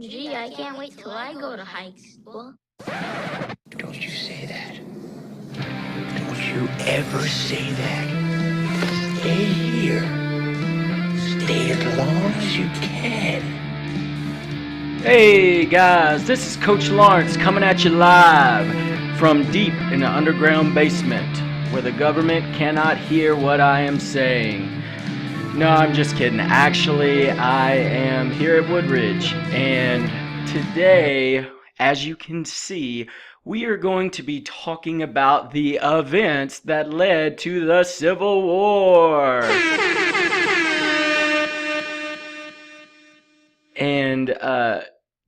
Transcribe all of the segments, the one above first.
Gee, I can't wait till I go to high school. Don't you say that. Don't you ever say that. Stay here. Stay as long as you can. Hey guys, this is Coach Lawrence coming at you live from deep in the underground basement where the government cannot hear what I am saying. No, I'm just kidding. Actually, I am here at Woodridge, and today, as you can see, we are going to be talking about the events that led to the Civil War. And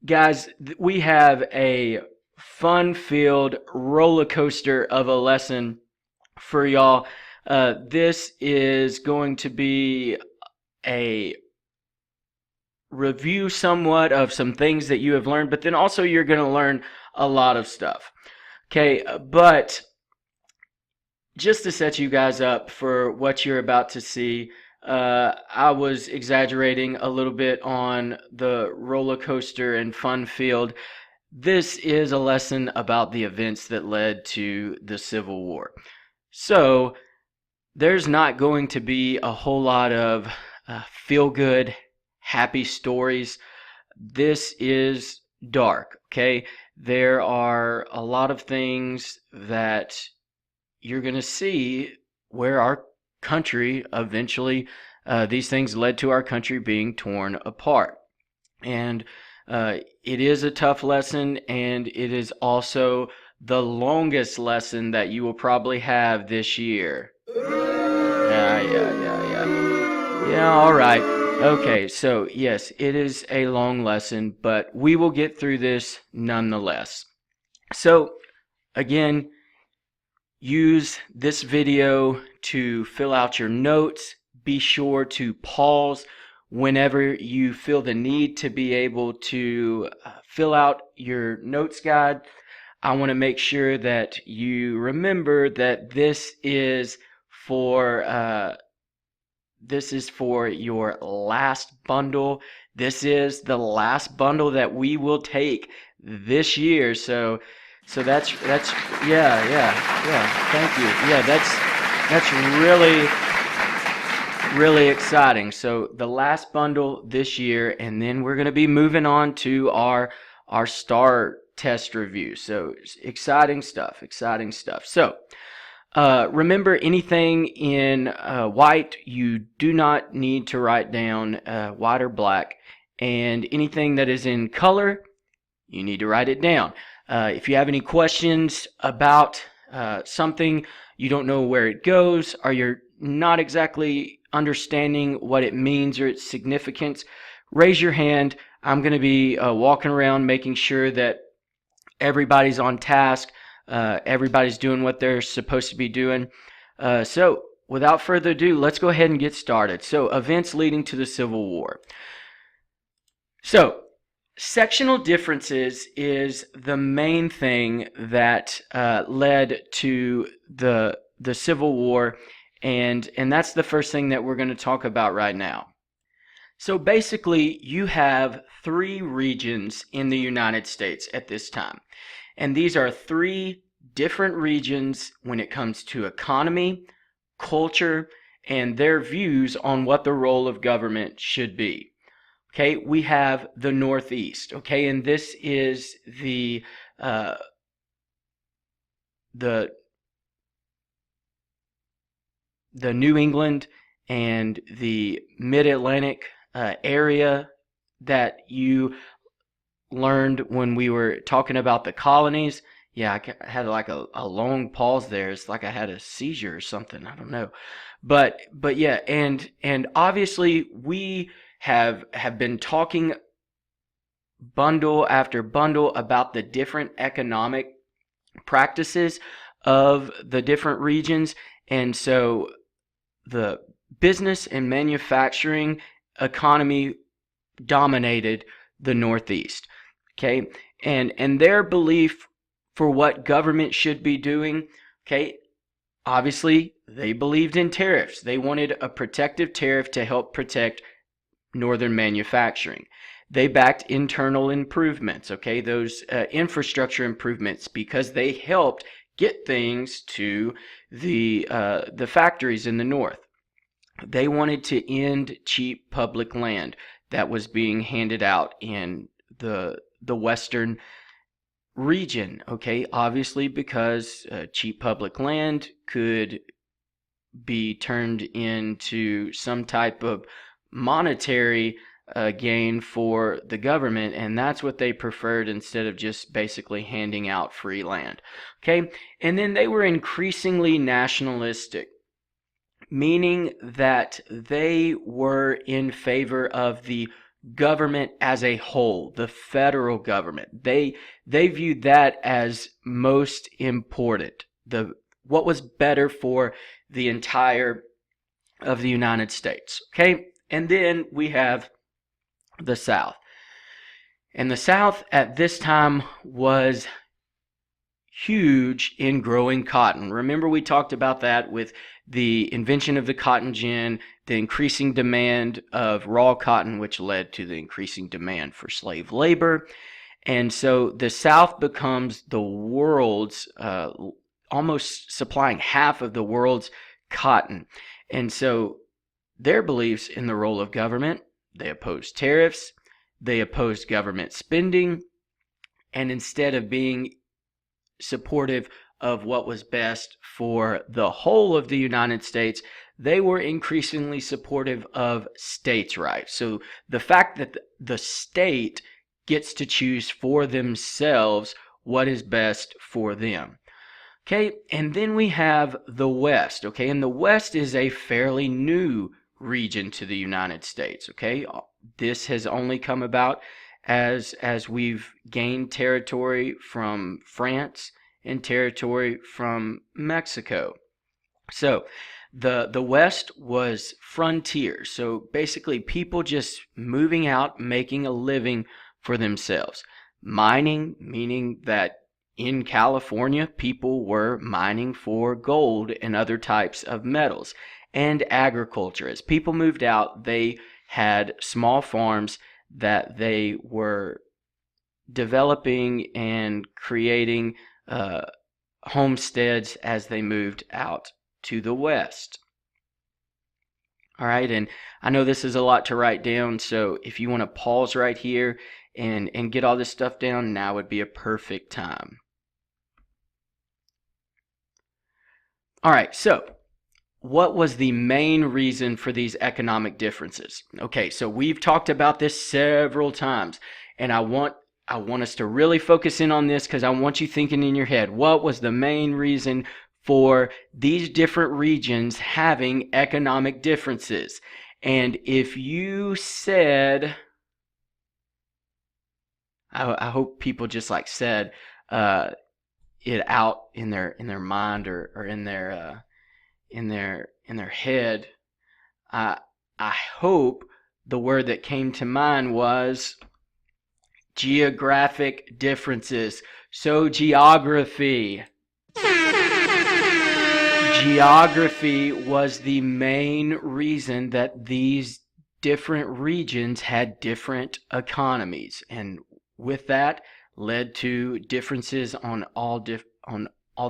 guys, we have a fun-filled roller coaster of a lesson for y'all. This is going to be a review somewhat of some things that you have learned, but then also you're going to learn a lot of stuff. Okay, but just to set you guys up for what you're about to see, I was exaggerating a little bit on the roller coaster and fun field. This is a lesson about the events that led to the Civil War. So there's not going to be a whole lot of feel-good, happy stories. This is dark, okay? There are a lot of things that you're going to see where our country eventually, these things led to our country being torn apart. And it is a tough lesson, and it is also the longest lesson that you will probably have this year. Yeah, all right. Okay, so yes, it is a long lesson, but we will get through this nonetheless. So, again, use this video to fill out your notes. Be sure to pause whenever you feel the need to be able to fill out your notes guide. I want to make sure that you remember that this is for your last bundle. This is the last bundle that we will take this year. So that's yeah. Thank you. Yeah, that's really exciting. So the last bundle this year, and then we're going to be moving on to our STAR test review. So exciting stuff. So remember, anything in white you do not need to write down, white or black, and anything that is in color you need to write it down. If you have any questions about something, you don't know where it goes, or you're not exactly understanding what it means or its significance, raise your hand. I'm going to be walking around making sure that everybody's on task, everybody's doing what they're supposed to be doing. So without further ado, let's go ahead and get started. So events leading to the Civil War. So sectional differences is the main thing that led to the Civil War, and that's the first thing that we're going to talk about right now. So basically, you have three regions in the United States at this time, and these are three different regions when it comes to economy, culture, and their views on what the role of government should be. Okay, we have the Northeast, okay, and this is the New England and the Mid-Atlantic area that you learned when we were talking about the colonies. Yeah, I had like a long pause there. It's like I had a seizure or something. I don't know. But yeah, and obviously we have been talking bundle after bundle about the different economic practices of the different regions. And so the business and manufacturing economy dominated the Northeast. Okay, and their belief for what government should be doing, okay, obviously they believed in tariffs. They wanted a protective tariff to help protect northern manufacturing. They backed internal improvements, okay, those infrastructure improvements, because they helped get things to the factories in the north. They wanted to end cheap public land that was being handed out in the western region, okay, obviously because cheap public land could be turned into some type of monetary gain for the government, and that's what they preferred instead of just basically handing out free land. Okay, and then they were increasingly nationalistic, meaning that they were in favor of the government as a whole, the federal government. They viewed that as most important, what was better for the entire of the United States. Okay, and then we have the South. And the South at this time was huge in growing cotton. Remember, we talked about that with the invention of the cotton gin, the increasing demand of raw cotton, which led to the increasing demand for slave labor. And so the South becomes the world's, almost supplying half of the world's cotton. And so their beliefs in the role of government, they opposed tariffs, they opposed government spending, and instead of being supportive of what was best for the whole of the United States, they were increasingly supportive of states' rights. So the fact that the state gets to choose for themselves what is best for them. Okay, and then we have the West. Okay, and the West is a fairly new region to the United States. Okay, this has only come about as we've gained territory from France and territory from Mexico. So the West was frontier. So basically people just moving out, making a living for themselves. Mining, meaning that in California, people were mining for gold and other types of metals. And agriculture. As people moved out, they had small farms that they were developing and creating homesteads as they moved out to the West. All right, and I know this is a lot to write down, so if you want to pause right here and get all this stuff down, now would be a perfect time. All right, so what was the main reason for these economic differences? Okay, so we've talked about this several times, and I want us to really focus in on this because I want you thinking in your head, what was the main reason for these different regions having economic differences? And if you said, I hope people just like said it out in their mind or in their head. I hope the word that came to mind was geographic differences. So geography. Geography was the main reason that these different regions had different economies, and with that led to differences on all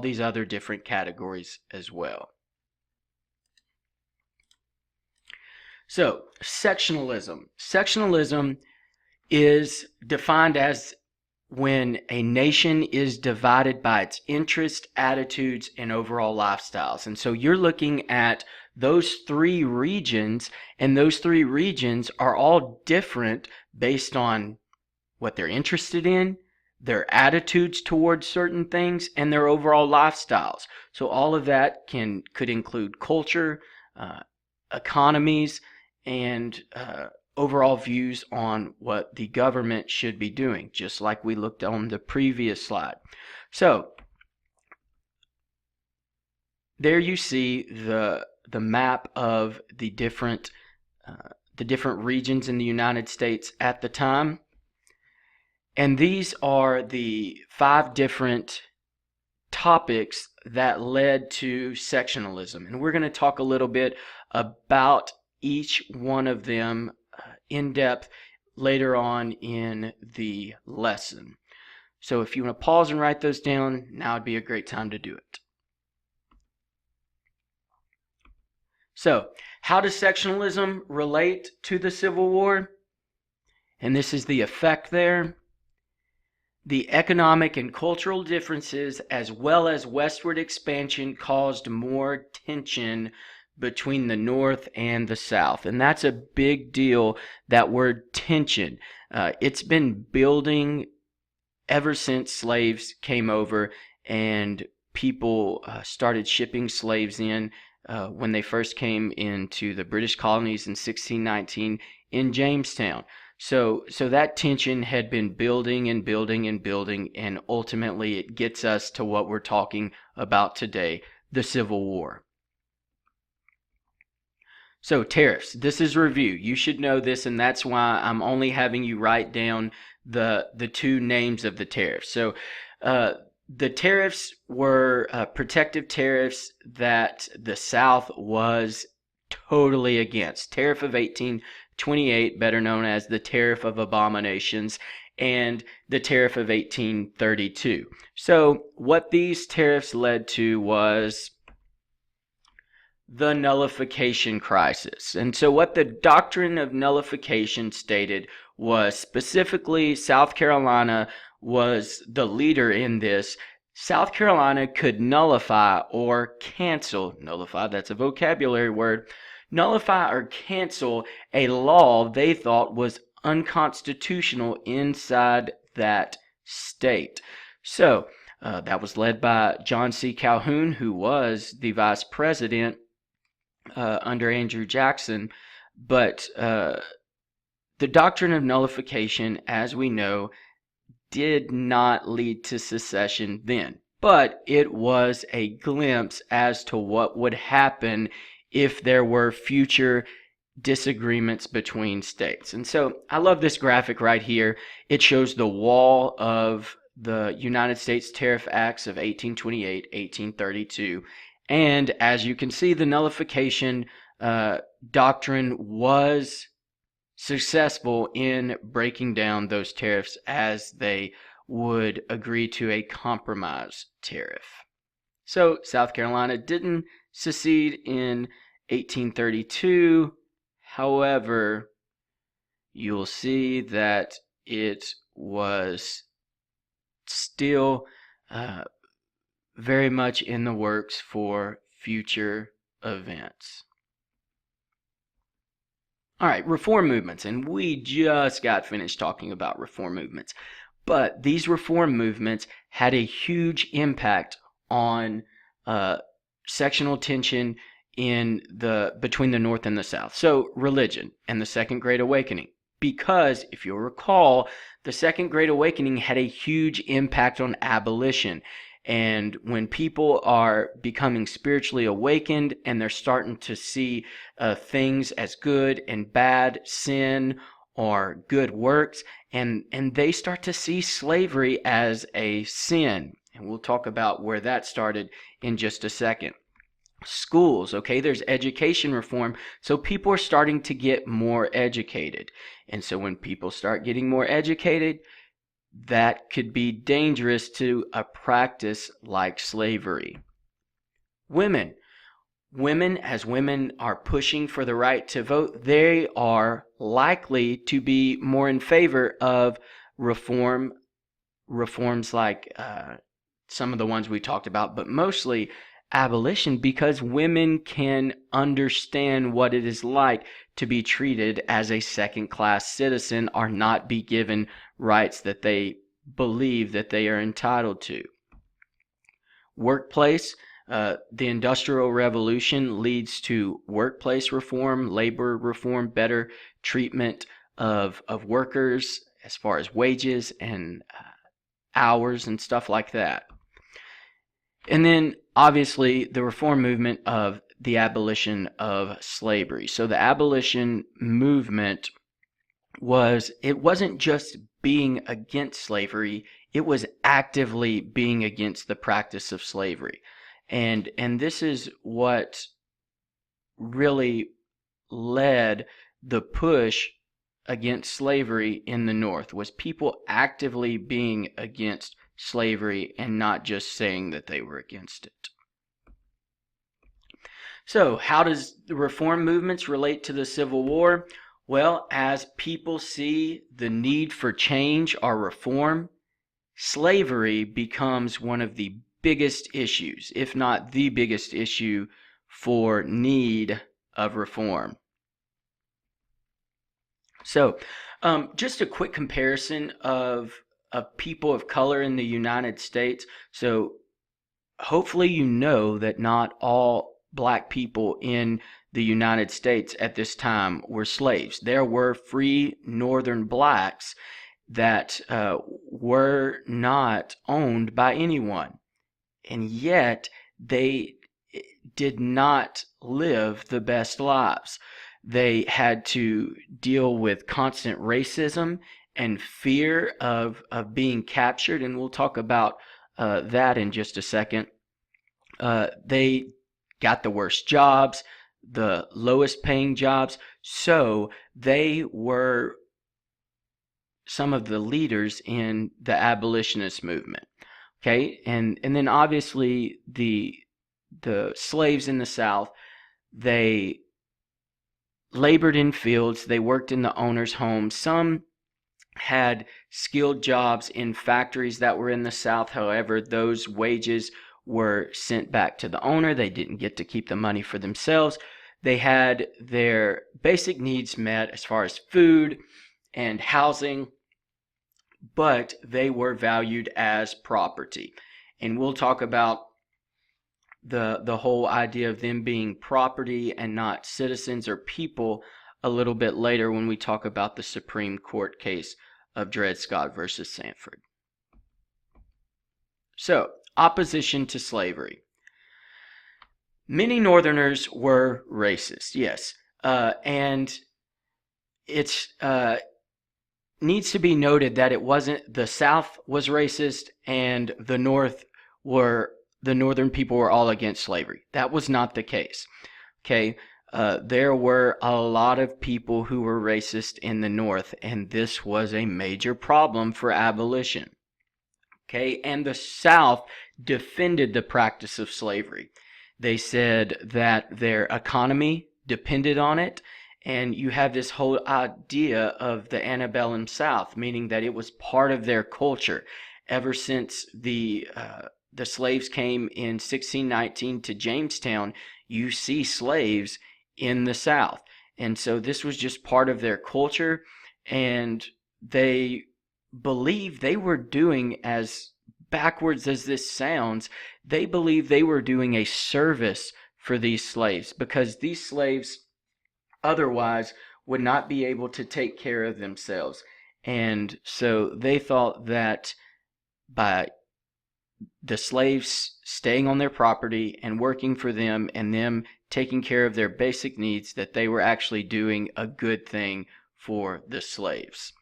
these other different categories as well. So, sectionalism. Sectionalism is defined as when a nation is divided by its interests, attitudes, and overall lifestyles. And so you're looking at those three regions, and those three regions are all different based on what they're interested in, their attitudes towards certain things, and their overall lifestyles. So all of that could include culture, economies, and overall views on what the government should be doing, just like we looked on the previous slide. So there you see the map of the different regions in the United States at the time. And these are the 5 different topics that led to sectionalism. And we're going to talk a little bit about each one of them in depth later on in the lesson. So if you want to pause and write those down, now would be a great time to do it. So, how does sectionalism relate to the Civil War? And this is the effect there. The economic and cultural differences, as well as westward expansion, caused more tension between the North and the South. And that's a big deal, that word tension. It's been building ever since slaves came over and people started shipping slaves in when they first came into the British colonies in 1619 in Jamestown. So that tension had been building and building and building, and ultimately it gets us to what we're talking about today, the Civil War. So tariffs, this is review. You should know this, and that's why I'm only having you write down the two names of the tariffs. So the tariffs were protective tariffs that the South was totally against. Tariff of 1828, better known as the Tariff of Abominations, and the Tariff of 1832. So what these tariffs led to was the nullification crisis. And so what the doctrine of nullification stated was, specifically South Carolina was the leader in this. South Carolina could nullify or cancel, nullify, that's a vocabulary word, nullify or cancel a law they thought was unconstitutional inside that state. So that was led by John C. Calhoun, who was the vice president under Andrew Jackson. But the doctrine of nullification, as we know, did not lead to secession then, but it was a glimpse as to what would happen if there were future disagreements between states. And so I love this graphic right here. It shows the wall of the United States Tariff Acts of 1828, 1832, and as you can see, the nullification doctrine was successful in breaking down those tariffs, as they would agree to a compromise tariff. So South Carolina didn't secede in 1832. However, you'll see that it was still very much in the works for future events. All right, reform movements, and we just got finished talking about reform movements, but these reform movements had a huge impact on sectional tension between the North and the South. So religion and the Second Great Awakening, because if you'll recall, the Second Great Awakening had a huge impact on abolition. And when people are becoming spiritually awakened and they're starting to see things as good and bad, sin or good works, and they start to see slavery as a sin. And we'll talk about where that started in just a second. Schools, okay, there's education reform, so people are starting to get more educated. And so when people start getting more educated, that could be dangerous to a practice like slavery. Women, as women are pushing for the right to vote, they are likely to be more in favor of reforms like some of the ones we talked about, but mostly abolition, because women can understand what it is like to be treated as a second-class citizen or not be given rights that they believe that they are entitled to. Workplace, the Industrial Revolution leads to workplace reform, labor reform, better treatment of workers as far as wages and hours and stuff like that. And then obviously the reform movement of the abolition of slavery. So the abolition movement wasn't just being against slavery, it was actively being against the practice of slavery. And this is what really led the push against slavery in the North, was people actively being against slavery and not just saying that they were against it. So, how does the reform movements relate to the Civil War? Well, as people see the need for change or reform, slavery becomes one of the biggest issues, if not the biggest issue, for need of reform. So, just a quick comparison of people of color in the United States. So, hopefully you know that not all black people in the United States at this time were slaves. There were free northern blacks that were not owned by anyone, and yet they did not live the best lives. They had to deal with constant racism and fear of being captured, and we'll talk about that in just a second. They got the worst jobs, the lowest paying jobs, so they were some of the leaders in the abolitionist movement. Okay, and then obviously the slaves in the South, they labored in fields, they worked in the owner's homes. Some had skilled jobs in factories that were in the South. However, those wages were sent back to the owner. They didn't get to keep the money for themselves. They had their basic needs met as far as food and housing, but they were valued as property. And we'll talk about the whole idea of them being property and not citizens or people a little bit later when we talk about the Supreme Court case of Dred Scott versus Sanford. So, opposition to slavery. Many Northerners were racist, yes, and it's needs to be noted that it wasn't the South was racist and the Northern people were all against slavery. That was not the case. Okay, there were a lot of people who were racist in the North, and this was a major problem for abolition. Okay, and the South defended the practice of slavery. They said that their economy depended on it, and you have this whole idea of the antebellum South, meaning that it was part of their culture. Ever since the slaves came in 1619 to Jamestown, you see slaves in the South. And so this was just part of their culture, and they believed they were doing, as backwards as this sounds, they believed they were doing a service for these slaves, because these slaves otherwise would not be able to take care of themselves. And so they thought that by the slaves staying on their property and working for them and them taking care of their basic needs, that they were actually doing a good thing for the slaves.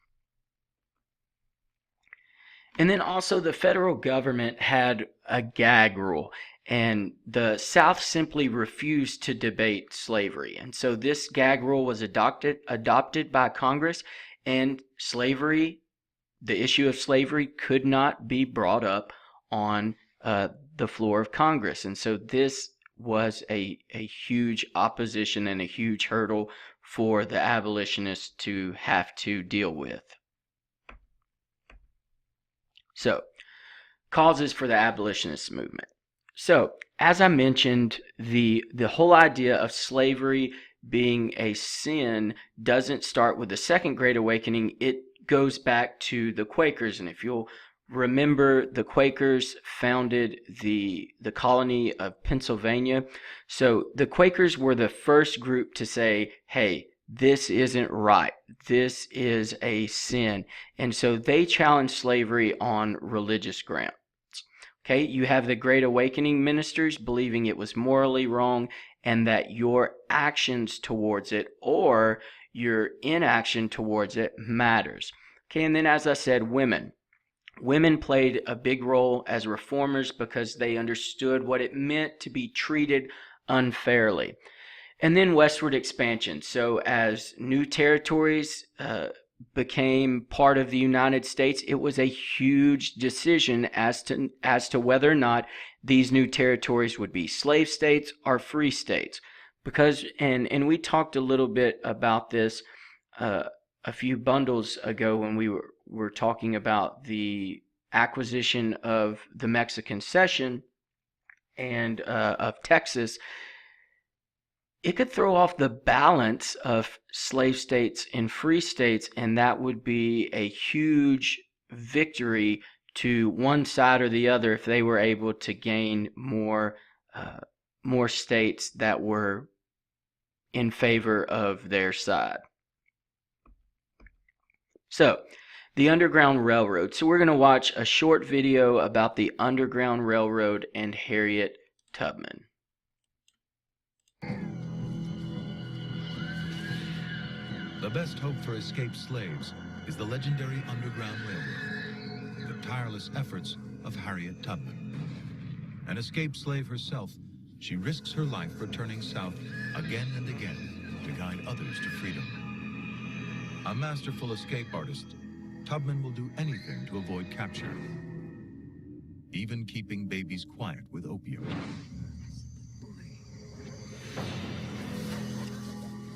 And then also the federal government had a gag rule, and the South simply refused to debate slavery. And so this gag rule was adopted by Congress, and slavery, the issue of slavery, could not be brought up on the floor of Congress. And so this was a huge opposition and a huge hurdle for the abolitionists to have to deal with. So, causes for the abolitionist movement. So, as I mentioned, the whole idea of slavery being a sin doesn't start with the Second Great Awakening. It goes back to the Quakers, and if you'll remember, the Quakers founded the colony of Pennsylvania. So the Quakers were the first group to say, hey, this isn't right. This is a sin. And so they challenged slavery on religious grounds. Okay, you have the Great Awakening ministers believing it was morally wrong and that your actions towards it or your inaction towards it matters. Okay, and then as I said, women. Women played a big role as reformers because they understood what it meant to be treated unfairly. And then westward expansion. So as new territories became part of the United States, it was a huge decision as to whether or not these new territories would be slave states or free states. Because and we talked a little bit about this a few bundles ago when we were talking about the acquisition of the Mexican cession and of Texas. It could throw off the balance of slave states and free states, and that would be a huge victory to one side or the other if they were able to gain more states that were in favor of their side. So, the Underground Railroad. So we're going to watch a short video about the Underground Railroad and Harriet Tubman. The best hope for escaped slaves is the legendary Underground Railroad, the tireless efforts of Harriet Tubman. An escaped slave herself, she risks her life returning south again and again to guide others to freedom. A masterful escape artist, Tubman will do anything to avoid capture, even keeping babies quiet with opium.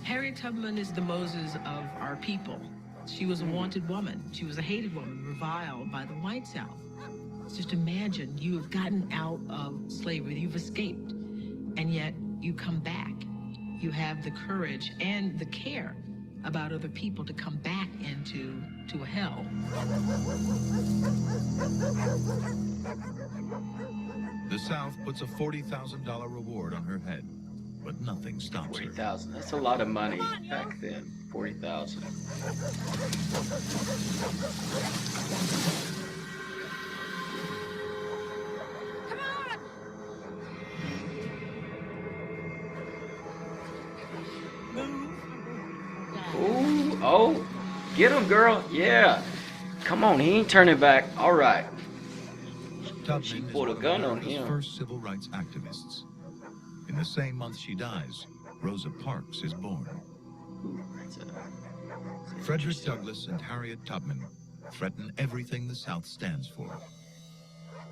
Harriet Tubman is the Moses of our people. She was a wanted woman. She was a hated woman, reviled by the white South. Just imagine you have gotten out of slavery, you've escaped, and yet you come back. You have the courage and the care about other people to come back into a hell. The South puts a $40,000 reward on her head, but nothing stops her. 40,000. That's a lot of money back then. 40,000. Ooh, oh, get him, girl. Yeah. Come on, he ain't turning back. All right. Tubman She is pulled a one of gun on America's him. first civil rights activists. In the same month she dies, Rosa Parks is born. Ooh, that's a- Frederick Douglass and Harriet Tubman threaten everything the South stands for.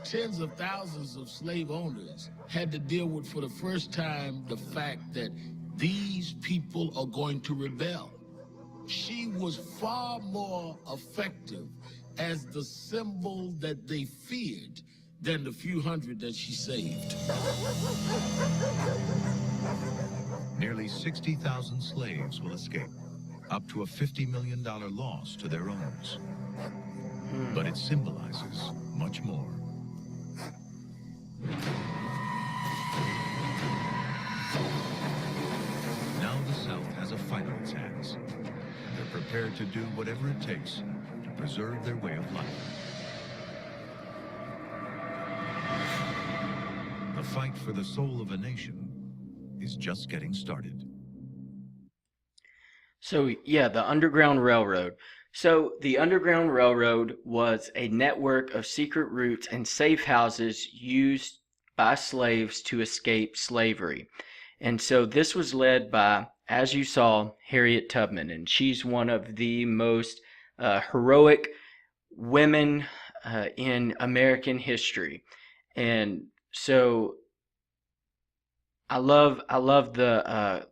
Tens of thousands of slave owners had to deal with for the first time the fact that these people are going to rebel. She was far more effective as the symbol that they feared than the few hundred that she saved. Nearly 60,000 slaves will escape, up to a $50 million loss to their owners. But it symbolizes much more. Now the South has a fight on its hands. They're prepared to do whatever it takes to preserve their way of life. The fight for the soul of a nation is just getting started. So, yeah, the Underground Railroad. So, the Underground Railroad was a network of secret routes and safe houses used by slaves to escape slavery. And so, this was led by, as you saw, Harriet Tubman. And she's one of the most heroic women in American history. And so, I love the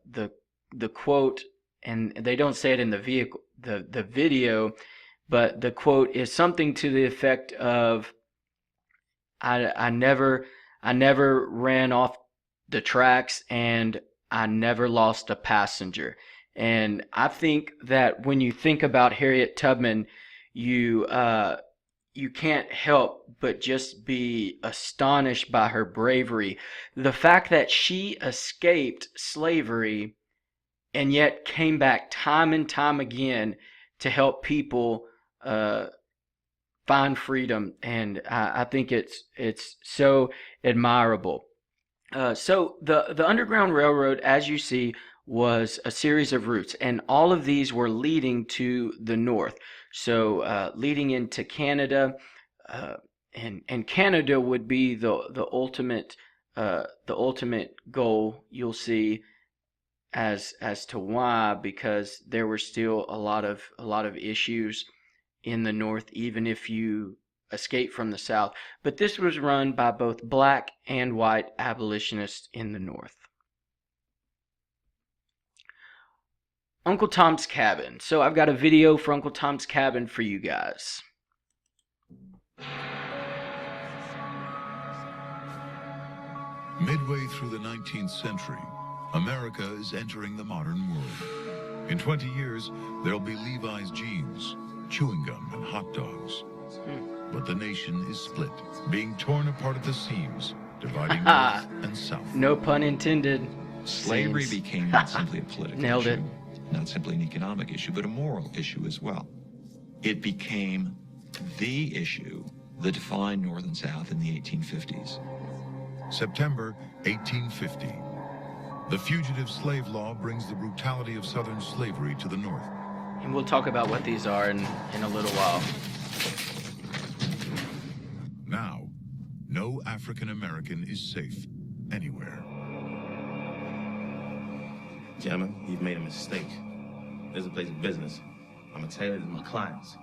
quote, and they don't say it in the video, but the quote is something to the effect of, I never ran off the tracks and I never lost a passenger. And I think that when you think about Harriet Tubman, you can't help but just be astonished by her bravery. The fact that she escaped slavery and yet came back time and time again to help people find freedom, and I think it's so admirable. So the Underground Railroad, as you see, was a series of routes, and all of these were leading to the north. So leading into Canada, and Canada would be the ultimate goal, you'll see, as to why, because there were still a lot of issues in the North, even if you escaped from the South. But this was run by both black and white abolitionists in the North. Uncle Tom's Cabin. So I've got a video for Uncle Tom's Cabin for you guys. Midway through the 19th century, America is entering the modern world. In 20 years, there'll be Levi's jeans, chewing gum, and hot dogs. But the nation is split, being torn apart at the seams, dividing North and South. No pun intended. Slavery Seams. became not simply a political Nailed issue, it. not simply an economic issue, but a moral issue as well. It became the issue that defined North and South in the 1850s. September 1850. The fugitive slave law brings the brutality of Southern slavery to the North. And we'll talk about what these are in a little while. Now, no African American is safe anywhere. Gentlemen, you've made a mistake. This is a place of business. I'm a tailor to my clients.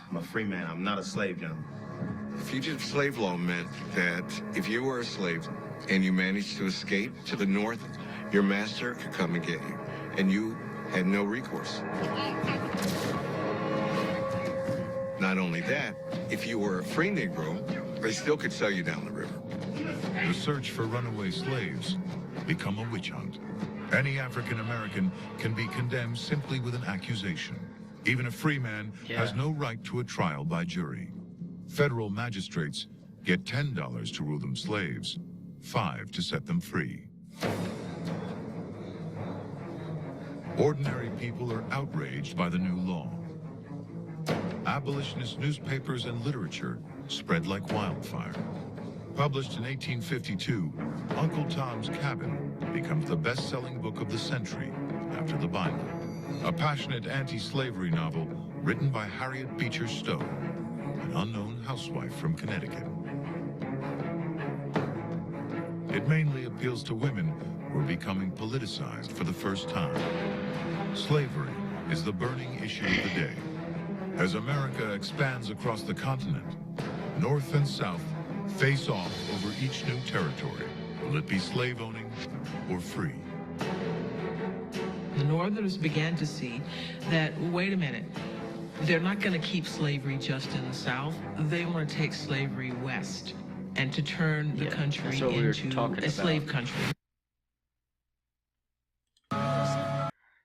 I'm a free man. I'm not a slave, gentlemen. Fugitive slave law meant that if you were a slave and you managed to escape to the North, your master could come and get you, and you had no recourse. Not only that, if you were a free Negro, they still could sell you down the river. The search for runaway slaves become a witch hunt. Any African American can be condemned simply with an accusation. Even a free man has no right to a trial by jury. Federal magistrates get $10 to rule them slaves, $5 to set them free. Ordinary people are outraged by the new law. Abolitionist newspapers and literature spread like wildfire. Published in 1852, Uncle Tom's Cabin becomes the best-selling book of the century after the Bible. A passionate anti-slavery novel written by Harriet Beecher Stowe, an unknown housewife from Connecticut. It mainly appeals to women who are becoming politicized for the first time. Slavery is the burning issue of the day. As America expands across the continent, North and South face off over each new territory. Will it be slave-owning or free? The Northerners began to see that, wait a minute, they're not going to keep slavery just in the South. They want to take slavery west and to turn the country that's what we were into talking a about. slave country.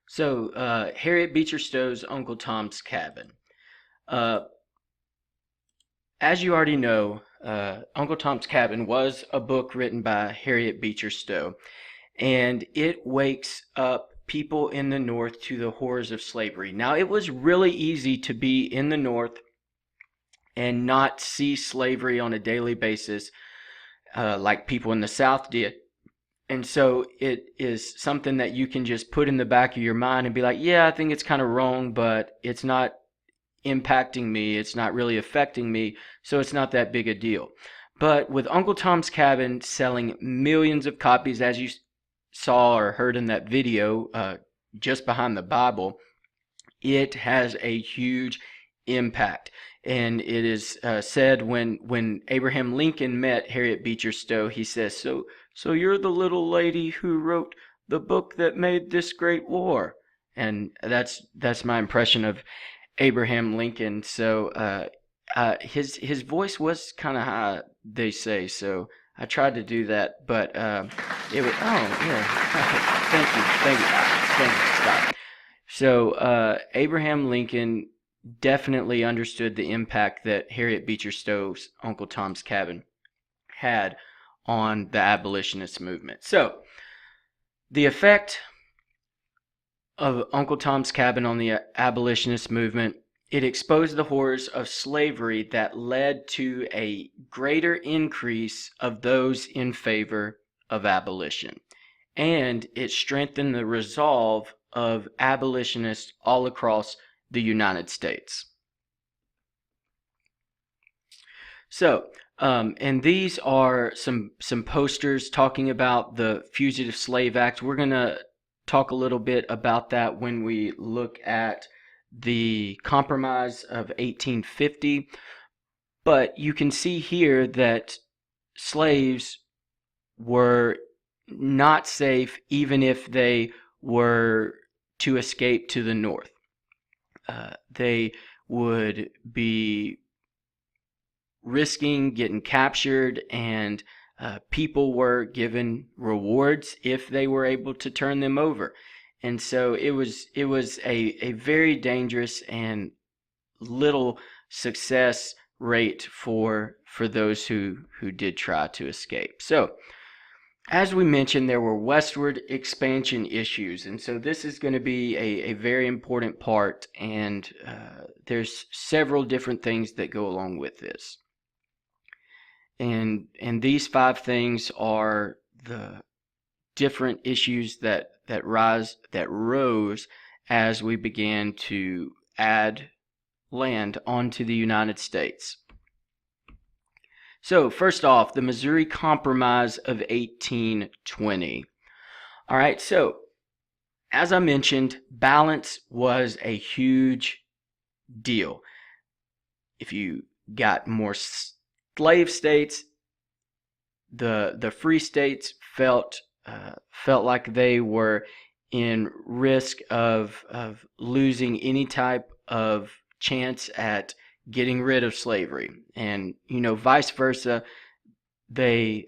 So, Harriet Beecher Stowe's Uncle Tom's Cabin. As you already know, Uncle Tom's Cabin was a book written by Harriet Beecher Stowe, and it wakes up people in the North to the horrors of slavery. Now, it was really easy to be in the North and not see slavery on a daily basis like people in the South did. And so it is something that you can just put in the back of your mind and be like, yeah, I think it's kind of wrong, but it's not impacting me. It's not really affecting me, so it's not that big a deal. But with Uncle Tom's Cabin selling millions of copies, as you saw or heard in that video just behind the Bible, it has a huge impact. And it is said when Abraham Lincoln met Harriet Beecher Stowe, he says, so you're the little lady who wrote the book that made this great war. And that's my impression of Abraham Lincoln. So his voice was kind of high, they say. So I tried to do that, but it was, oh yeah, thank you, Scott. So Abraham Lincoln definitely understood the impact that Harriet Beecher Stowe's Uncle Tom's Cabin had on the abolitionist movement. So the effect of Uncle Tom's Cabin on the abolitionist movement, it exposed the horrors of slavery that led to a greater increase of those in favor of abolition. And it strengthened the resolve of abolitionists all across the United States. So, And these are some posters talking about the Fugitive Slave Act. We're going to talk a little bit about that when we look at the Compromise of 1850. But you can see here that slaves were not safe even if they were to escape to the north. They would be risking getting captured, and people were given rewards if they were able to turn them over. And so it was a very dangerous and little success rate for those who did try to escape. So as we mentioned, there were westward expansion issues, and so this is going to be a very important part, and there's several different things that go along with this. And these 5 things are the different issues that rose as we began to add land onto the United States. So first off, the Missouri Compromise of 1820. All right, so as I mentioned, balance was a huge deal. If you got more slave states, the free states felt like they were in risk of losing any type of chance at getting rid of slavery, and vice versa. They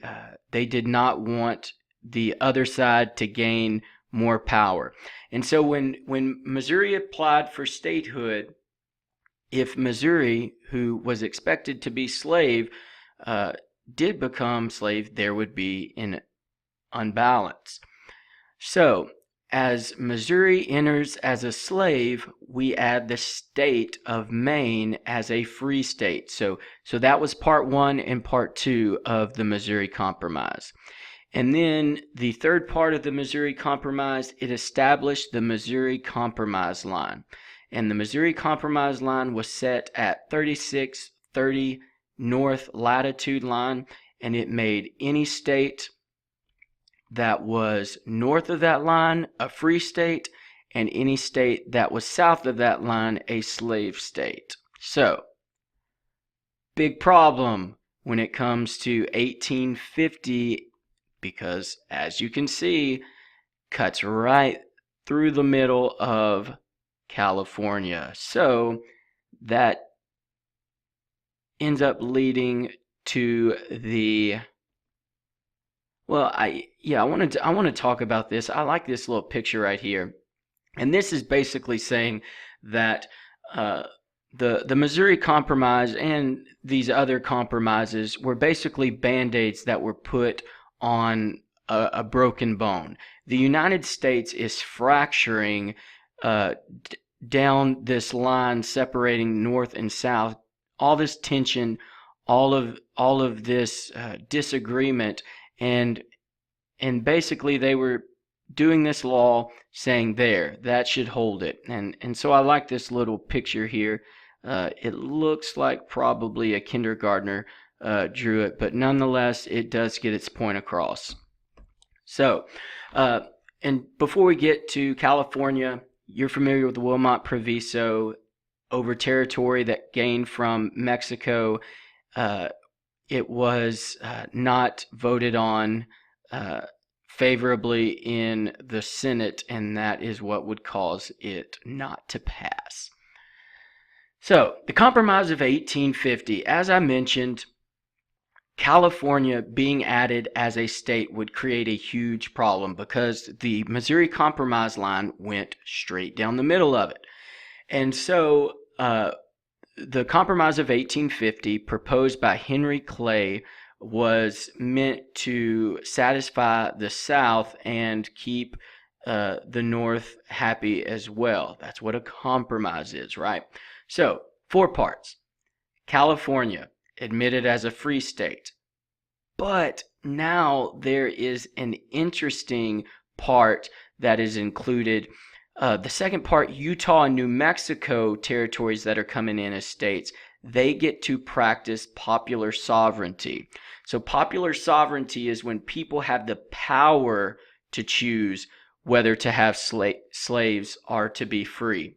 did not want the other side to gain more power. And so when Missouri applied for statehood, if Missouri, who was expected to be slave, did become slave, there would be an unbalance. So as Missouri enters as a slave, we add the state of Maine as a free state. So that was part 1 and part 2 of the Missouri Compromise. And then the third part of the Missouri Compromise, it established the Missouri Compromise line. And the Missouri Compromise line was set at 3630 north latitude line, and it made any state that was north of that line a free state, and any state that was south of that line a slave state. So, big problem when it comes to 1850, because as you can see, cuts right through the middle of California. So that ends up leading to the I want to talk about this. I like this little picture right here. And this is basically saying that the Missouri Compromise and these other compromises were basically Band-Aids that were put on a broken bone. The United States is fracturing down this line separating north and south. All this tension, all of this disagreement. And basically they were doing this law saying that should hold it. And so I like this little picture here. It looks like probably a kindergartner drew it, but nonetheless it does get its point across. So, and before we get to California, you're familiar with the Wilmot Proviso over territory that gained from Mexico. It was not voted on favorably in the Senate, and that is what would cause it not to pass. So, the Compromise of 1850, as I mentioned, California being added as a state would create a huge problem because the Missouri Compromise line went straight down the middle of it. And so, the Compromise of 1850, proposed by Henry Clay, was meant to satisfy the South and keep the North happy as well. That's what a compromise is, right? So, 4 parts. California, admitted as a free state. But now there is an interesting part that is included. The second part, Utah and New Mexico territories that are coming in as states, they get to practice popular sovereignty. So popular sovereignty is when people have the power to choose whether to have slaves or to be free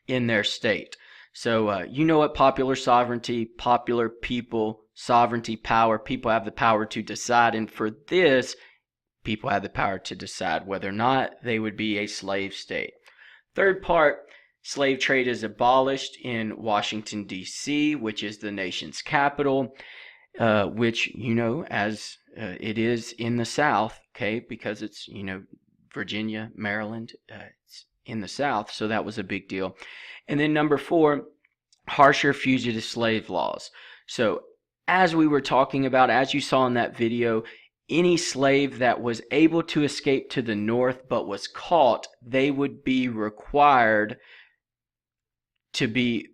in their state. So you know what popular sovereignty, popular people, sovereignty, power, people have the power to decide. And for this, people have the power to decide whether or not they would be a slave state. Third part, slave trade is abolished in Washington, D.C., which is the nation's capital, which, you know, as it is in the South, okay, because it's, you know, Virginia, Maryland, it's in the South, so that was a big deal. And then number 4, harsher fugitive slave laws. So as we were talking about, as you saw in that video, any slave that was able to escape to the North but was caught, they would be required to be,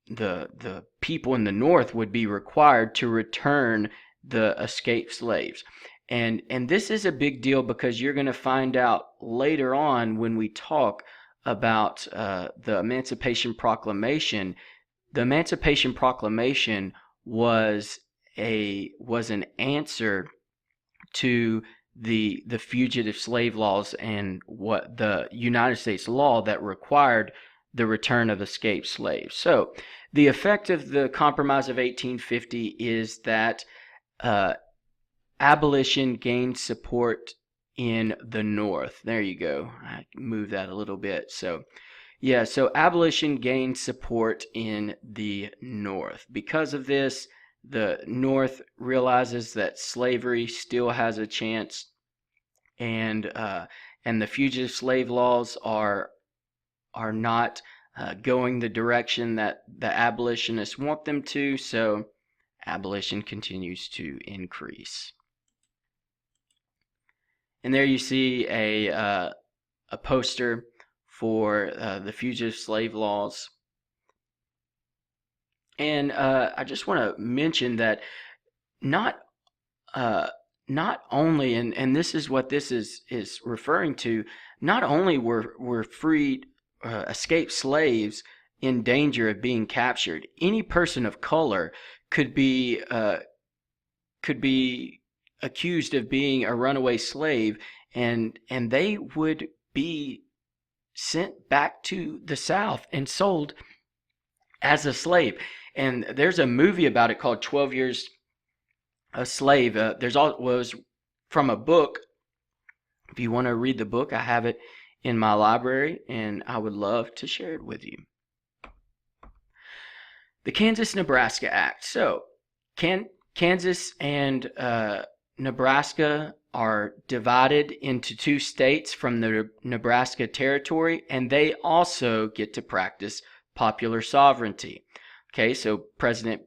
the people in the North would be required to return the escaped slaves. And this is a big deal because you're going to find out later on when we talk about the Emancipation Proclamation. The Emancipation Proclamation was an answer to the fugitive slave laws and what the United States law that required the return of escaped slaves. So the effect of the Compromise of 1850 is that abolition gained support in the North. There you go. I moved that a little bit. So yeah, so abolition gained support in the North. Because of this, the North realizes that slavery still has a chance, and the fugitive slave laws are not going the direction that the abolitionists want them to. So abolition continues to increase. And there you see a poster for the fugitive slave laws. And I just want to mention that not only, and this is what this is referring to, not only were freed escaped slaves in danger of being captured, any person of color could be accused of being a runaway slave, and they would be sent back to the South and sold as a slave. And there's a movie about it called 12 Years a Slave. Was from a book. If you want to read the book, I have it in my library, and I would love to share it with you. The Kansas-Nebraska Act. So, Kansas and Nebraska are divided into 2 states from the Nebraska Territory, and they also get to practice popular sovereignty. Okay, so President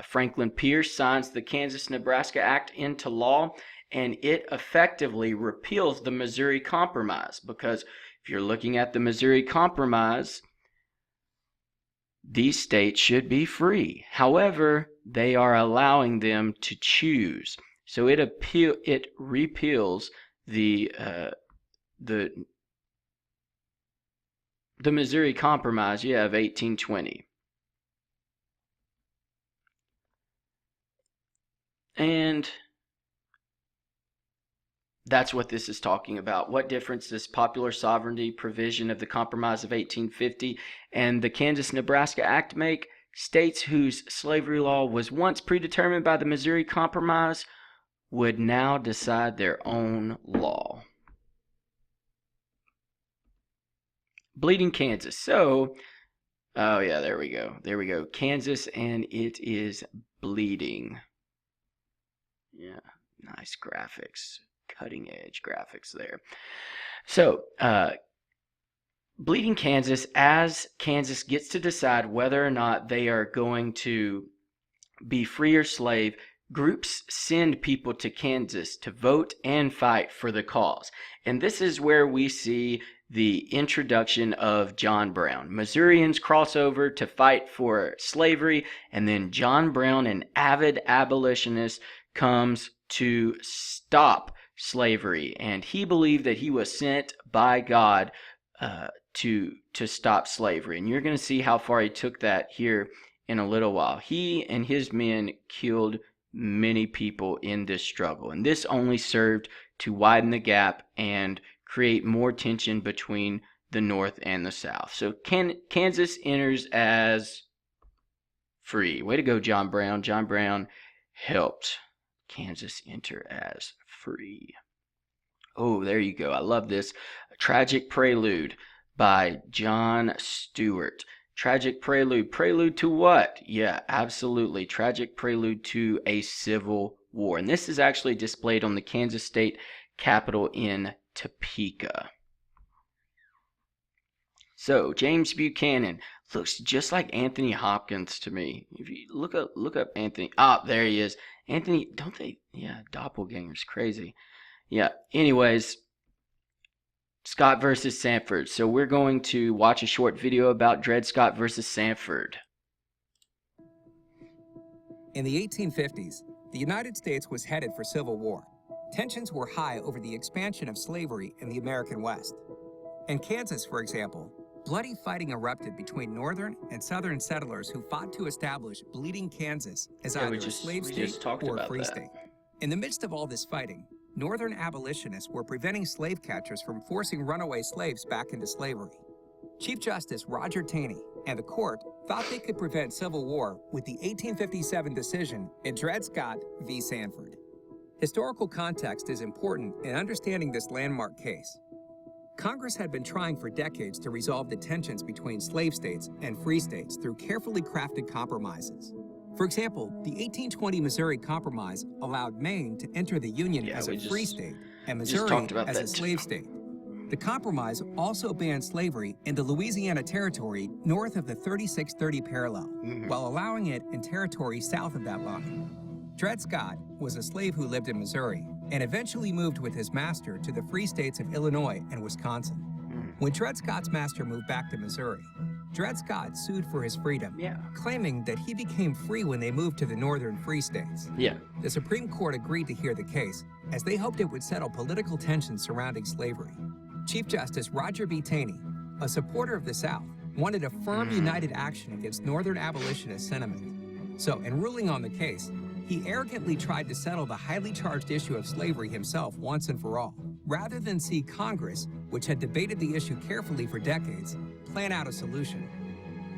Franklin Pierce signs the Kansas-Nebraska Act into law, and it effectively repeals the Missouri Compromise, because if you're looking at the Missouri Compromise, these states should be free. However, they are allowing them to choose. So it repeals the Missouri Compromise, of 1820. And that's what this is talking about. What difference does popular sovereignty provision of the Compromise of 1850 and the Kansas-Nebraska Act make? States whose slavery law was once predetermined by the Missouri Compromise would now decide their own law. Bleeding Kansas. So, oh yeah, there we go. There we go. Kansas, and it is bleeding. Yeah, nice graphics. Cutting edge graphics there. So, Bleeding Kansas, as Kansas gets to decide whether or not they are going to be free or slave, groups send people to Kansas to vote and fight for the cause. And this is where we see the introduction of John Brown. Missourians cross over to fight for slavery, and then John Brown, an avid abolitionist, comes to stop slavery, and he believed that he was sent by God to stop slavery. And you're going to see how far he took that here in a little while. He and his men killed many people in this struggle, and this only served to widen the gap and create more tension between the North and the South. So Kansas enters as free. Way to go, John Brown. John Brown helped Kansas enter as free. Oh, there you go. I love this. A Tragic Prelude by John Stewart. Tragic Prelude. Prelude to what? Yeah, absolutely. Tragic Prelude to a Civil War. And this is actually displayed on the Kansas State Capitol in Topeka. So, James Buchanan looks just like Anthony Hopkins to me. If you look up Anthony. Ah, there he is. Anthony, don't they? Yeah, doppelganger's crazy. Yeah, anyways, Scott versus Sanford. So we're going to watch a short video about Dred Scott versus Sanford. In the 1850s, the United States was headed for civil war. Tensions were high over the expansion of slavery in the American West. In Kansas, for example, bloody fighting erupted between northern and southern settlers who fought to establish Bleeding Kansas as either a slave state or a free state. In the midst of all this fighting, Northern abolitionists were preventing slave catchers from forcing runaway slaves back into slavery. Chief Justice Roger Taney and the court thought they could prevent civil war with the 1857 decision in Dred Scott v. Sanford. Historical context is important in understanding this landmark case. Congress had been trying for decades to resolve the tensions between slave states and free states through carefully crafted compromises. For example, the 1820 Missouri Compromise allowed Maine to enter the Union as a free state and Missouri as a slave state. The compromise also banned slavery in the Louisiana Territory north of the 3630 parallel, while allowing it in territory south of that line. Dred Scott was a slave who lived in Missouri and eventually moved with his master to the free states of Illinois and Wisconsin. When Dred Scott's master moved back to Missouri, Dred Scott sued for his freedom, claiming that he became free when they moved to the northern free states. The Supreme Court agreed to hear the case, as they hoped it would settle political tensions surrounding slavery. Chief Justice Roger B. Taney, a supporter of the South, wanted a firm united action against northern abolitionist sentiment. So, in ruling on the case, he arrogantly tried to settle the highly charged issue of slavery himself once and for all, rather than see Congress, which had debated the issue carefully for decades, plan out a solution.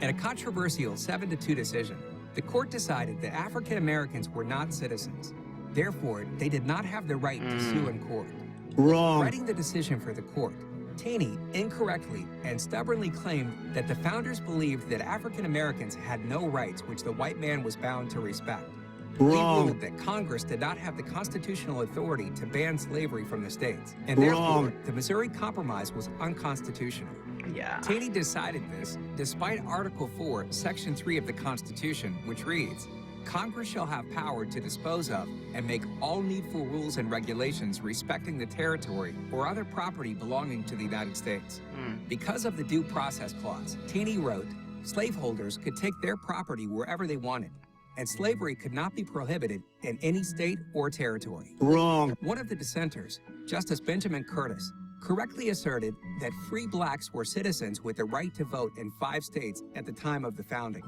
In a controversial 7-2 decision, the court decided that African Americans were not citizens. Therefore, they did not have the right to sue in court. Wrong. Writing the decision for the court, Taney incorrectly and stubbornly claimed that the founders believed that African Americans had no rights which the white man was bound to respect. Wrong. He ruled that Congress did not have the constitutional authority to ban slavery from the states, and therefore the Missouri Compromise was unconstitutional. Taney decided this despite Article 4, Section 3 of the Constitution, which reads, Congress shall have power to dispose of and make all needful rules and regulations respecting the territory or other property belonging to the United States. Because of the Due Process Clause, Taney wrote, slaveholders could take their property wherever they wanted, and slavery could not be prohibited in any state or territory. Wrong. One of the dissenters, Justice Benjamin Curtis, correctly asserted that free blacks were citizens with the right to vote in 5 states at the time of the founding.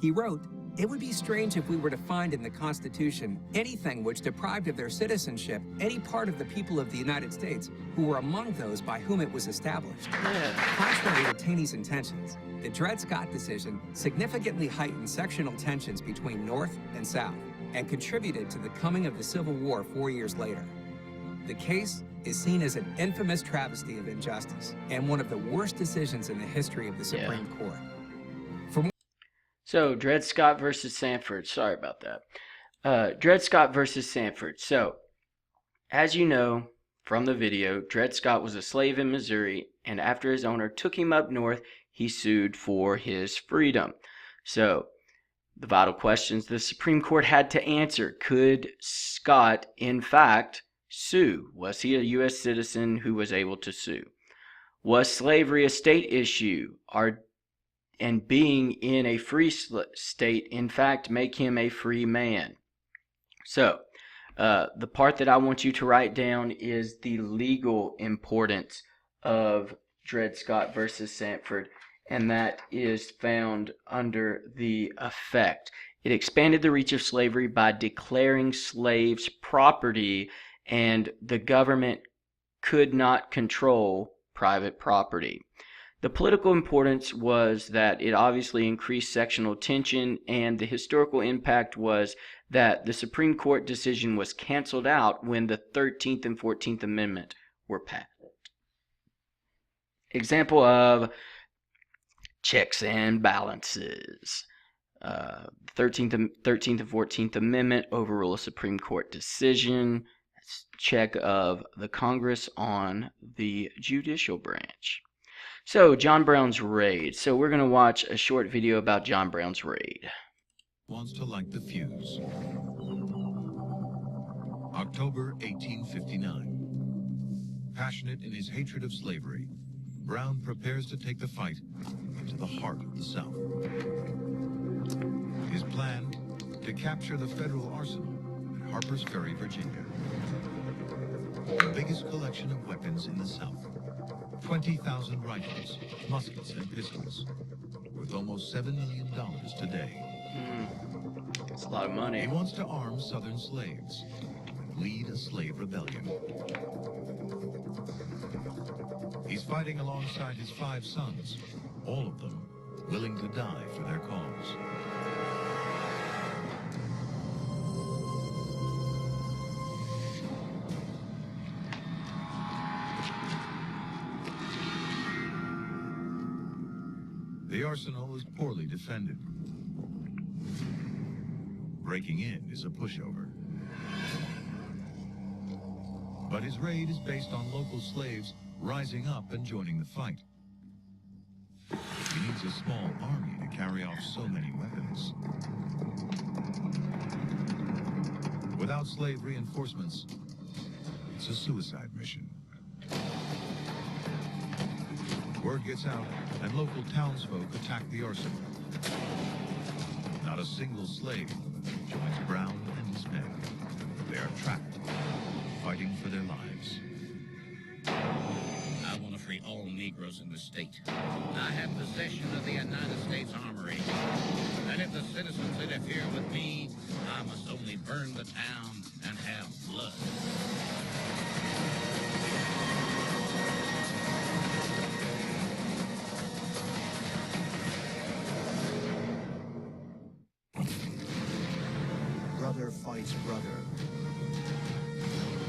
He wrote, it would be strange if we were to find in the Constitution anything which deprived of their citizenship any part of the people of the United States who were among those by whom it was established. Contrary to Taney's intentions, the Dred Scott decision significantly heightened sectional tensions between North and South and contributed to the coming of the Civil War 4 years later. The case is seen as an infamous travesty of injustice and one of the worst decisions in the history of the Supreme Court. So, Dred Scott versus Sanford. Sorry about that. Dred Scott versus Sanford. So, as you know from the video, Dred Scott was a slave in Missouri, and after his owner took him up north, he sued for his freedom. So, the vital questions the Supreme Court had to answer. Could Scott, in fact, sue? Was he a U.S. citizen who was able to sue? Was slavery a state issue? And being in a free state, in fact, make him a free man? So, the part that I want you to write down is the legal importance of Dred Scott versus Sanford. and that is found under the effect. It expanded the reach of slavery by declaring slaves property, and the government could not control private property. The political importance was that it obviously increased sectional tension, and the historical impact was that the Supreme Court decision was canceled out when the 13th and 14th Amendment were passed. Example of checks and balances. 13th and 14th Amendment overrule a Supreme Court decision. That's check of the Congress on the judicial branch. So, John Brown's raid. So we're going to watch a short video about John Brown's raid. Wants to light the fuse. October 1859. Passionate in his hatred of slavery, Brown prepares to take the fight into the heart of the South. His plan, to capture the federal arsenal at Harper's Ferry, Virginia. The biggest collection of weapons in the South. 20,000 rifles, muskets, and pistols, worth almost $7 million today. That's a lot of money. He wants to arm Southern slaves and lead a slave rebellion. He's fighting alongside his 5 sons, all of them willing to die for their cause. The arsenal is poorly defended. Breaking in is a pushover. But his raid is based on local slaves rising up and joining the fight. He needs a small army to carry off so many weapons. Without slave reinforcements, it's a suicide mission. Word gets out, and local townsfolk attack the arsenal. Not a single slave joins Brown and his men. They are trapped, fighting for their lives. I want to free all Negroes in the state. I have possession of the United States Armory. And if the citizens interfere with me, I must only burn the town and have blood. Brother fights brother.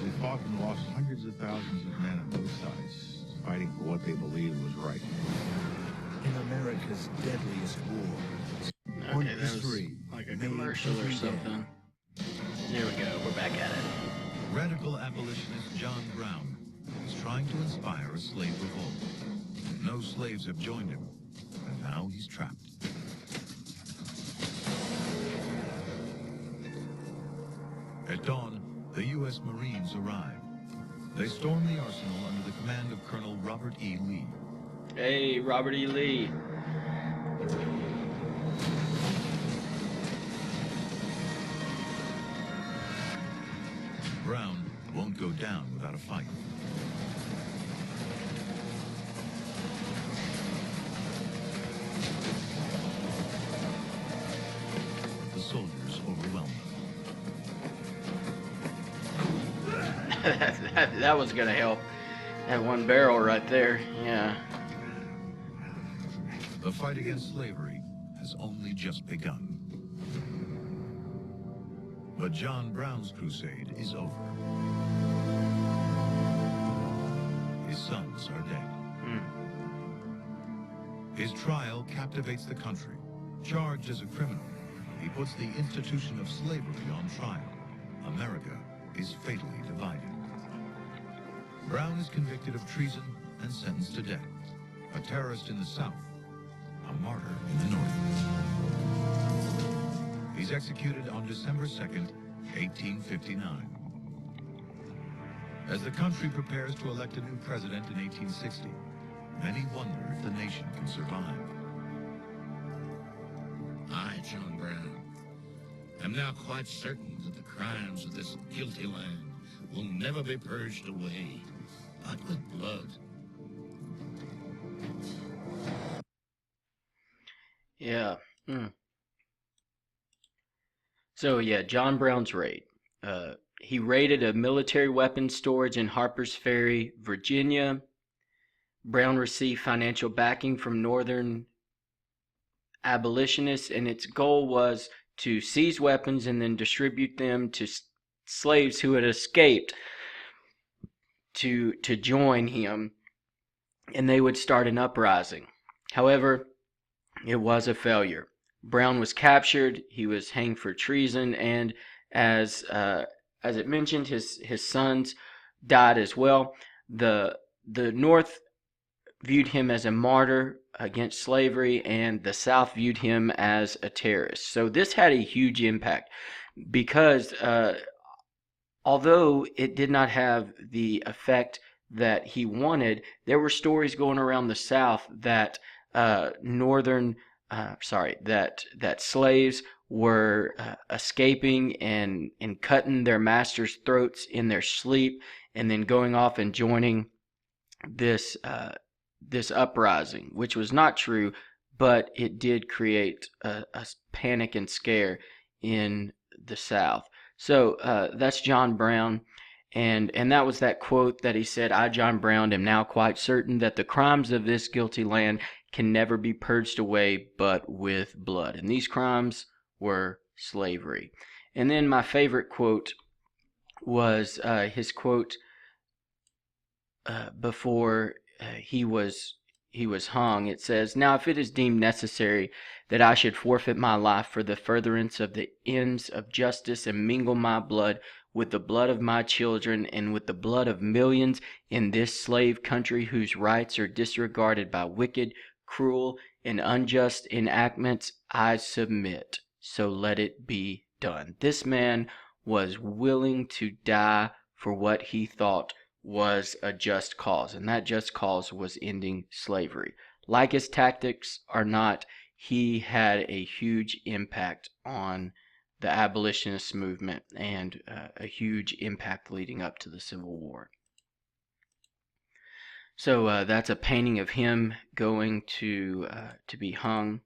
They fought and lost hundreds of thousands of men on both sides, fighting for what they believed was right. In America's deadliest war. Okay, that was like a commercial or something. There we go, we're back at it. Radical abolitionist John Brown is trying to inspire a slave revolt. No slaves have joined him, and now he's trapped. At dawn, the U.S. Marines arrive. They storm the arsenal under the command of Colonel Robert E. Lee. Hey, Robert E. Lee. Brown won't go down without a fight. The soldiers overwhelm them. that was gonna help. That one barrel right there, yeah. The fight against slavery has only just begun. But John Brown's crusade is over. His sons are dead. His trial captivates the country. Charged as a criminal, he puts the institution of slavery on trial. America is fatally divided. Brown is convicted of treason and sentenced to death. A terrorist in the South, a martyr in the North. He's executed on December 2nd, 1859. As the country prepares to elect a new president in 1860, many wonder if the nation can survive. I, John Brown, am now quite certain that the crimes of this guilty land will never be purged away, but with blood. Yeah. So yeah, John Brown's raid. He raided a military weapons storage in Harpers Ferry, Virginia. Brown received financial backing from Northern abolitionists, and its goal was to seize weapons and then distribute them to slaves who had escaped to join him, and they would start an uprising. However, it was a failure. Brown was captured. He was hanged for treason, and as it mentioned, his sons died as well. The North viewed him as a martyr against slavery, and the South viewed him as a terrorist. So this had a huge impact because although it did not have the effect that he wanted, there were stories going around the South that that slaves were escaping and cutting their masters' throats in their sleep, and then going off and joining this uprising, which was not true, but it did create a panic and scare in the South. So that's John Brown. And that was that quote that he said, "I, John Brown, am now quite certain that the crimes of this guilty land can never be purged away but with blood." And these crimes were slavery. And then my favorite quote was his quote before he was hung. It says, "Now if it is deemed necessary that I should forfeit my life for the furtherance of the ends of justice and mingle my blood with the blood of my children and with the blood of millions in this slave country whose rights are disregarded by wicked, cruel, and unjust enactments, I submit. So let it be done." This man was willing to die for what he thought was a just cause, and that just cause was ending slavery. Like his tactics or not, he had a huge impact on the abolitionist movement and a huge impact leading up to the Civil War. So that's a painting of him going to be hung.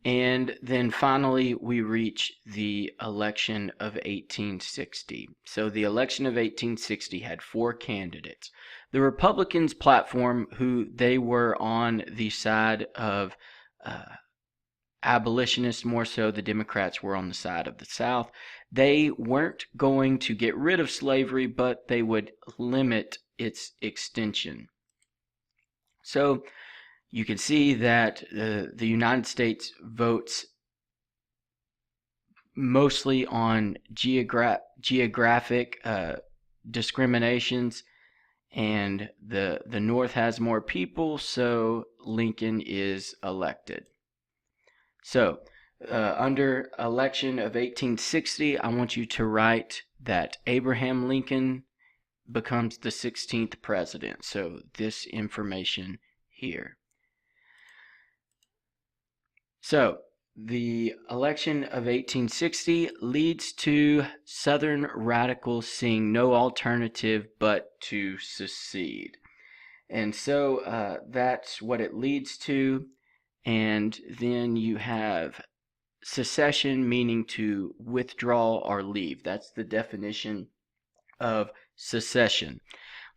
And then finally, we reach the election of 1860. So the election of 1860 had 4 candidates. The Republicans' platform, who they were on the side of abolitionists more so, the Democrats were on the side of the South. They weren't going to get rid of slavery, but they would limit its extension. So you can see that the United States votes mostly on geographic discriminations, and the North has more people, so Lincoln is elected. So under election of 1860, I want you to write that Abraham Lincoln becomes the 16th president. So this information here. So the election of 1860 leads to Southern radicals seeing no alternative but to secede. And so that's what it leads to. And then you have secession, meaning to withdraw or leave. That's the definition of secession.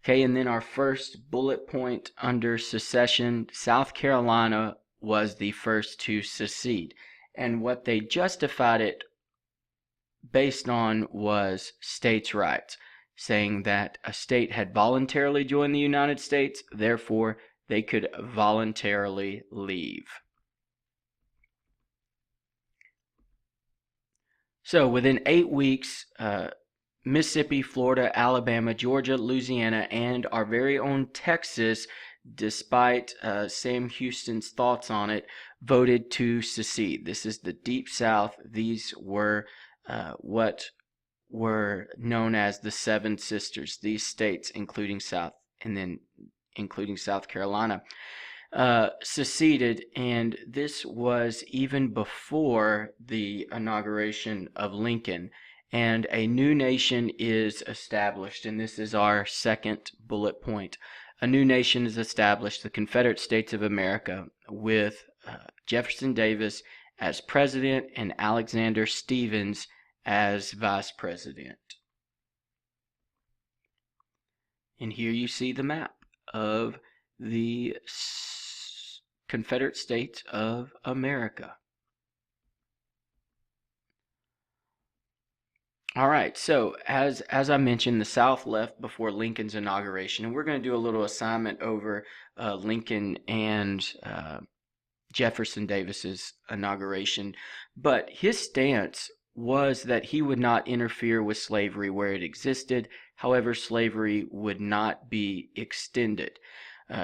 Okay, and then our first bullet point under secession, South Carolina was the first to secede. And what they justified it based on was states' rights, saying that a state had voluntarily joined the United States, therefore they could voluntarily leave. So within 8 weeks, Mississippi, Florida, Alabama, Georgia, Louisiana, and our very own Texas, despite Sam Houston's thoughts on it, voted to secede. This is the Deep South. These were what were known as the Seven Sisters. These states, including South Carolina, seceded, and this was even before the inauguration of Lincoln. And a new nation is established, and this is our second bullet point. A new nation is established, the Confederate States of America, with Jefferson Davis as president and Alexander Stephens as vice president. And here you see the map of the Confederate States of America. All right, so as I mentioned, the South left before Lincoln's inauguration, and we're going to do a little assignment over Lincoln and Jefferson Davis's inauguration. But his stance was that he would not interfere with slavery where it existed. However, slavery would not be extended.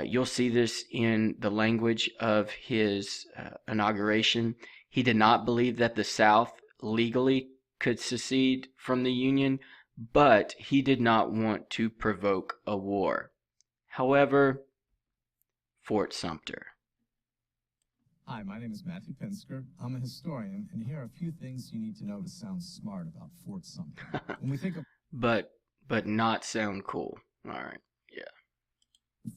You'll see this in the language of his inauguration. He did not believe that the South legally could secede from the Union, but he did not want to provoke a war. However, Fort Sumter. Hi, my name is Matthew Pinsker. I'm a historian, and here are a few things you need to know to sound smart about Fort Sumter. When we think of But not sound cool. All right, yeah.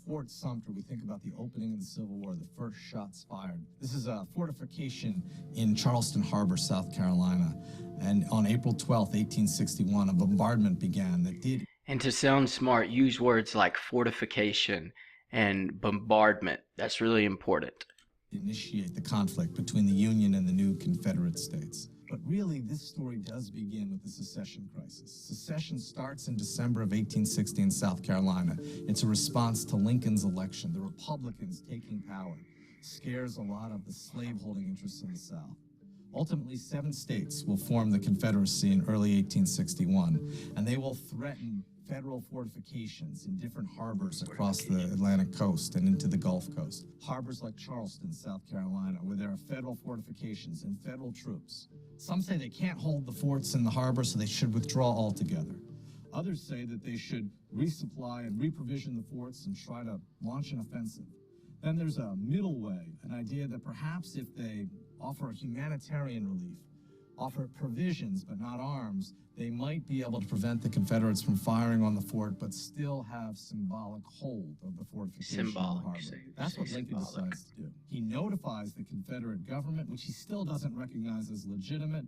Fort Sumter, we think about the opening of the Civil War, the first shots fired. This is a fortification in Charleston Harbor, South Carolina. And on April 12th, 1861, a bombardment began that did... And to sound smart, use words like fortification and bombardment. That's really important. ...initiate the conflict between the Union and the new Confederate States. But really, this story does begin with the secession crisis. Secession starts in December of 1860 in South Carolina. It's a response to Lincoln's election. The Republicans taking power scares a lot of the slaveholding interests in the South. Ultimately, 7 states will form the Confederacy in early 1861, and they will threaten federal fortifications in different harbors across the Atlantic coast and into the Gulf Coast. Harbors like Charleston, South Carolina, where there are federal fortifications and federal troops. Some say they can't hold the forts in the harbor, so they should withdraw altogether. Others say that they should resupply and reprovision the forts and try to launch an offensive. Then there's a middle way, an idea that perhaps if they offer humanitarian relief, offer provisions but not arms, they might be able to prevent the Confederates from firing on the fort, but still have symbolic hold of the fortification in the harbor. That's what Lincoln decides to do. He notifies the Confederate government, which he still doesn't recognize as legitimate,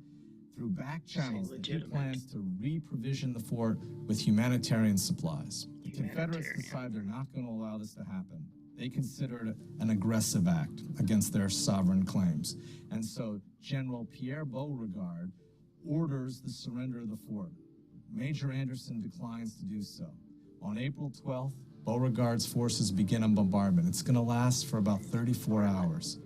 through back channels that he plans to re-provision the fort with humanitarian supplies. The Confederates decide they're not going to allow this to happen. They consider it an aggressive act against their sovereign claims. And so General Pierre Beauregard orders the surrender of the fort. Major Anderson declines to do so. On April 12th, Beauregard's forces begin a bombardment. It's going to last for about 34 hours.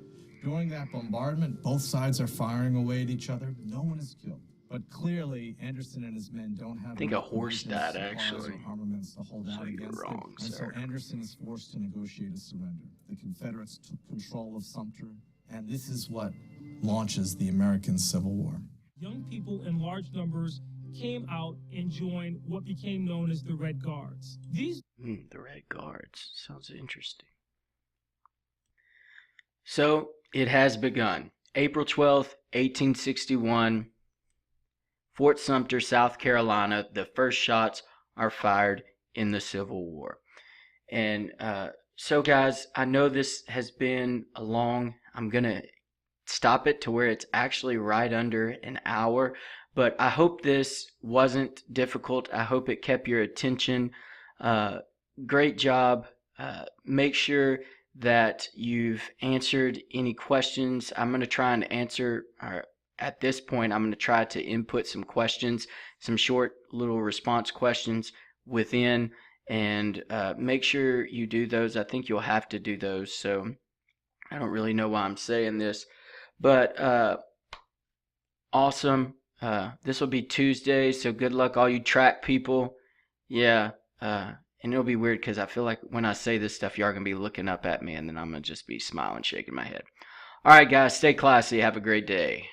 During that bombardment, both sides are firing away at each other. No one is killed. But clearly, Anderson and his men don't have... I think a horse died, actually. ...armaments to hold out against it. And so Anderson is forced to negotiate a surrender. The Confederates took control of Sumter, and this is what launches the American Civil War. Young people in large numbers came out and joined what became known as the Red Guards. These... the Red Guards. Sounds interesting. So, it has begun. April 12th, 1861... Fort Sumter, South Carolina, the first shots are fired in the Civil War. And so, guys, I know this has been a long, I'm going to stop it to where it's actually right under an hour. But I hope this wasn't difficult. I hope it kept your attention. Great job. Make sure that you've answered any questions. I'm going to try and answer at this point, I'm going to try to input some questions, some short little response questions within, and make sure you do those. I think you'll have to do those, so I don't really know why I'm saying this, but awesome. This will be Tuesday, so good luck all you track people. Yeah, and it'll be weird because I feel like when I say this stuff, you are going to be looking up at me, and then I'm going to just be smiling, shaking my head. All right, guys, stay classy. Have a great day.